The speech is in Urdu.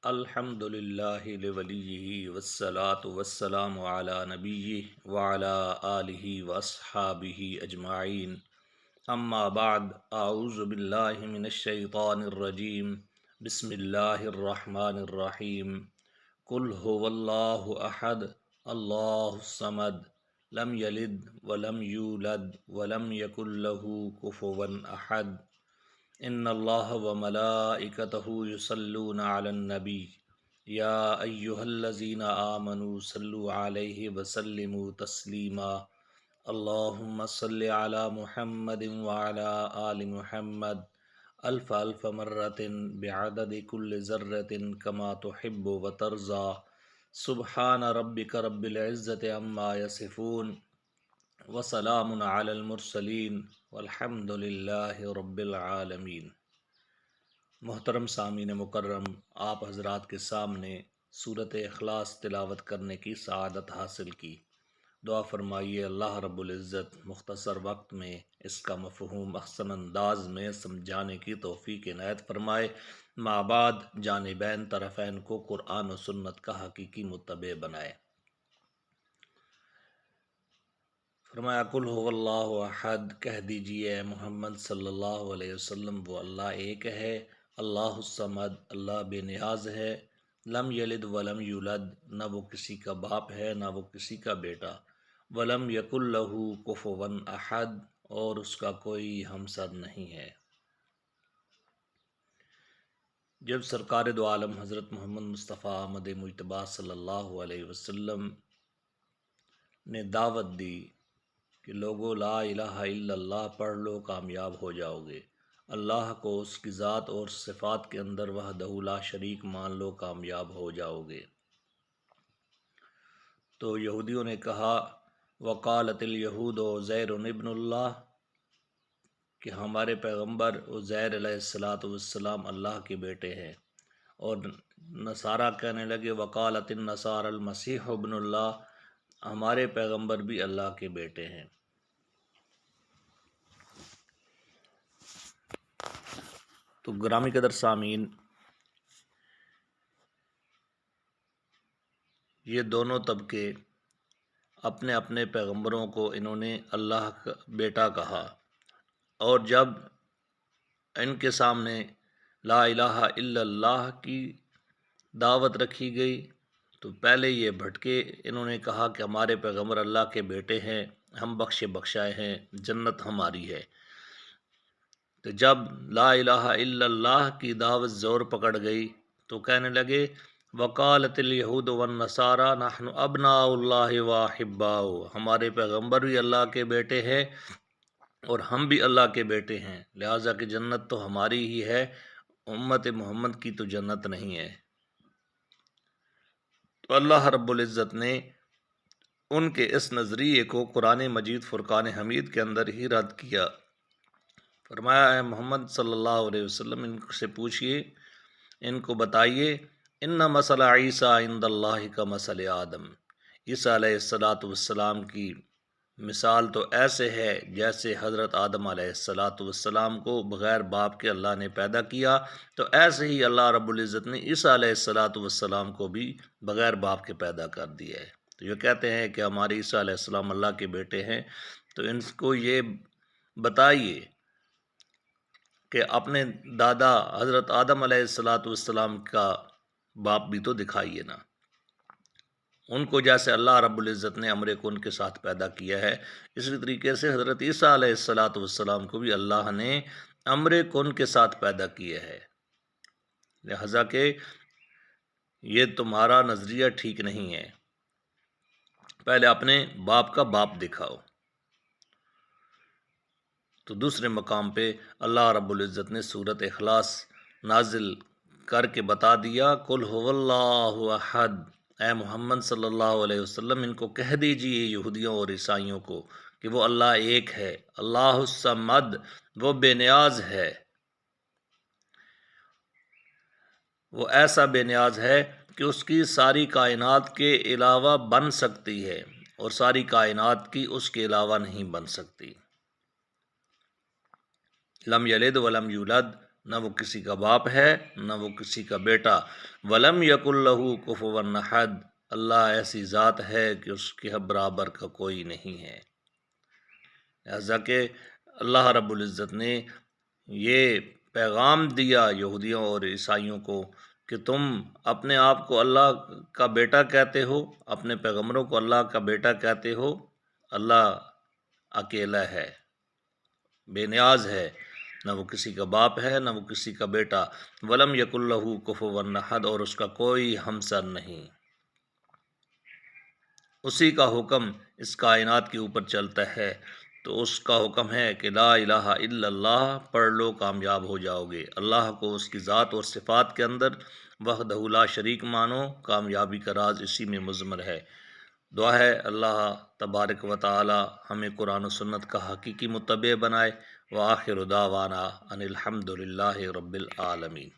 الحمد للہ ولیہ والصلاة والسلام علی نبیہ وعلی آلہ واصحابہ اجمعین اما بعد اعوذ باللہ من الشیطان الرجیم بسم اللہ الرحمن الرحیم قل هو اللہ احد اللہ الصمد لم یلد ولم یولد ولم یکن لہ کفوا احد ان اللہ وملائکتہ یصلون علی النبی یا ایہا الذین آمنوا صلوا علیہ وسلموا تسلیما اللہم صل علی محمد وعلی آل محمد الف الف مرۃ بعدد کل ذرۃ کما تحب وترضى سبحان ربک رب العزۃ عما یصفون وسلام علی المرسلین والحمد للہ رب العالمین۔ محترم سامعین مکرم، آپ حضرات کے سامنے سورۃ اخلاص تلاوت کرنے کی سعادت حاصل کی۔ دعا فرمائیے اللہ رب العزت مختصر وقت میں اس کا مفہوم احسن انداز میں سمجھانے کی توفیق عنایت فرمائے۔ ما بعد جانبین طرفین کو قرآن و سنت کا حقیقی متبع بنائے۔ فرمایا قل هو اللہ احد، کہہ دیجئے اے محمد صلی اللہ علیہ وسلم وہ اللہ ایک ہے، اللہ الصمد، اللہ بے نیاز ہے، لم یلد ولم یولد، نہ وہ کسی کا باپ ہے نہ وہ کسی کا بیٹا، ولم یکن لہ کفوا احد، اور اس کا کوئی ہمسر نہیں ہے۔ جب سرکار دو عالم حضرت محمد مصطفیٰ احمد مجتبیٰ صلی اللہ علیہ وسلم نے دعوت دی کہ لوگو لا الہ الا اللہ پڑھ لو کامیاب ہو جاؤ گے، اللہ کو اس کی ذات اور صفات کے اندر وحدہ لا شریک مان لو کامیاب ہو جاؤ گے، تو یہودیوں نے کہا وقالت الیہود عزیر ابن اللہ، کہ ہمارے پیغمبر عزیر علیہ السلام اللہ کے بیٹے ہیں، اور نصارہ کہنے لگے وقالت النصارى المسیح ابن اللہ، ہمارے پیغمبر بھی اللہ کے بیٹے ہیں۔ تو گرامی قدر سامعین، یہ دونوں طبقے اپنے اپنے پیغمبروں کو انہوں نے اللہ کا بیٹا کہا، اور جب ان کے سامنے لا الہ الا اللہ کی دعوت رکھی گئی تو پہلے یہ بھٹکے، انہوں نے کہا کہ ہمارے پیغمبر اللہ کے بیٹے ہیں، ہم بخشے بخشائے ہیں، جنت ہماری ہے۔ تو جب لا الہ الا اللہ کی دعوت زور پکڑ گئی تو کہنے لگے وقالت الیہود والنصارى نحن ابناء اللہ واحباؤہ، ہمارے پیغمبر بھی اللہ کے بیٹے ہیں اور ہم بھی اللہ کے بیٹے ہیں، لہٰذا کہ جنت تو ہماری ہی ہے، امت محمد کی تو جنت نہیں ہے۔ تو اللہ رب العزت نے ان کے اس نظریے کو قرآن مجید فرقان حمید کے اندر ہی رد کیا۔ فرمایا اے محمد صلی اللہ علیہ وسلم ان سے پوچھئے، ان کو بتائیے ان مثل عیسیٰ عند اللہ کا مثل آدم، عیسیٰ علیہ السلام کی مثال تو ایسے ہے جیسے حضرت آدم علیہ السلام کو بغیر باپ کے اللہ نے پیدا کیا، تو ایسے ہی اللہ رب العزت نے عیسیٰ علیہ السلام کو بھی بغیر باپ کے پیدا کر دیا ہے۔ تو یہ کہتے ہیں کہ ہمارے عیسیٰ علیہ السلام اللہ کے بیٹے ہیں، تو ان کو یہ بتائیے کہ اپنے دادا حضرت آدم علیہ السلام کا باپ بھی تو دکھائیے نا، ان کو جیسے اللہ رب العزت نے امر کن کے ساتھ پیدا کیا ہے، اسی طریقے سے حضرت عیسیٰ علیہ السلام کو بھی اللہ نے امر کن کے ساتھ پیدا کیا ہے، لہذا کہ یہ تمہارا نظریہ ٹھیک نہیں ہے، پہلے اپنے باپ کا باپ دکھاؤ۔ تو دوسرے مقام پہ اللہ رب العزت نے سورۃ اخلاص نازل کر کے بتا دیا قل هو اللہ احد، اے محمد صلی اللہ علیہ وسلم ان کو کہہ دیجئے یہودیوں اور عیسائیوں کو کہ وہ اللہ ایک ہے، اللہ الصمد، وہ بے نیاز ہے، وہ ایسا بے نیاز ہے کہ اس کی ساری کائنات کے علاوہ بن سکتی ہے اور ساری کائنات کی اس کے علاوہ نہیں بن سکتی۔ لم یلد ولم یولد، نہ وہ کسی کا باپ ہے نہ وہ کسی کا بیٹا۔ ولم یکن لہ کفوا احد، اللہ ایسی ذات ہے کہ اس کے برابر کا کوئی نہیں ہے۔ لہذا کہ اللہ رب العزت نے یہ پیغام دیا یہودیوں اور عیسائیوں کو کہ تم اپنے آپ کو اللہ کا بیٹا کہتے ہو، اپنے پیغمبروں کو اللہ کا بیٹا کہتے ہو۔ اللہ اکیلا ہے، بے نیاز ہے، نہ وہ کسی کا باپ ہے نہ وہ کسی کا بیٹا۔ ولم یکن لہ کفوا احد، اور اس کا کوئی ہمسر نہیں۔ اسی کا حکم اس کائنات کے اوپر چلتا ہے، تو اس کا حکم ہے کہ لا الہ الا اللہ پڑھ لو، کامیاب ہو جاؤ گے۔ اللہ کو اس کی ذات اور صفات کے اندر وحدہ لا شریک مانو، کامیابی کا راز اسی میں مضمر ہے۔ دعا ہے اللہ تبارک و تعالی ہمیں قرآن و سنت کا حقیقی متبع بنائے۔ وآخر دعوانا ان الحمد للہ رب العالمین۔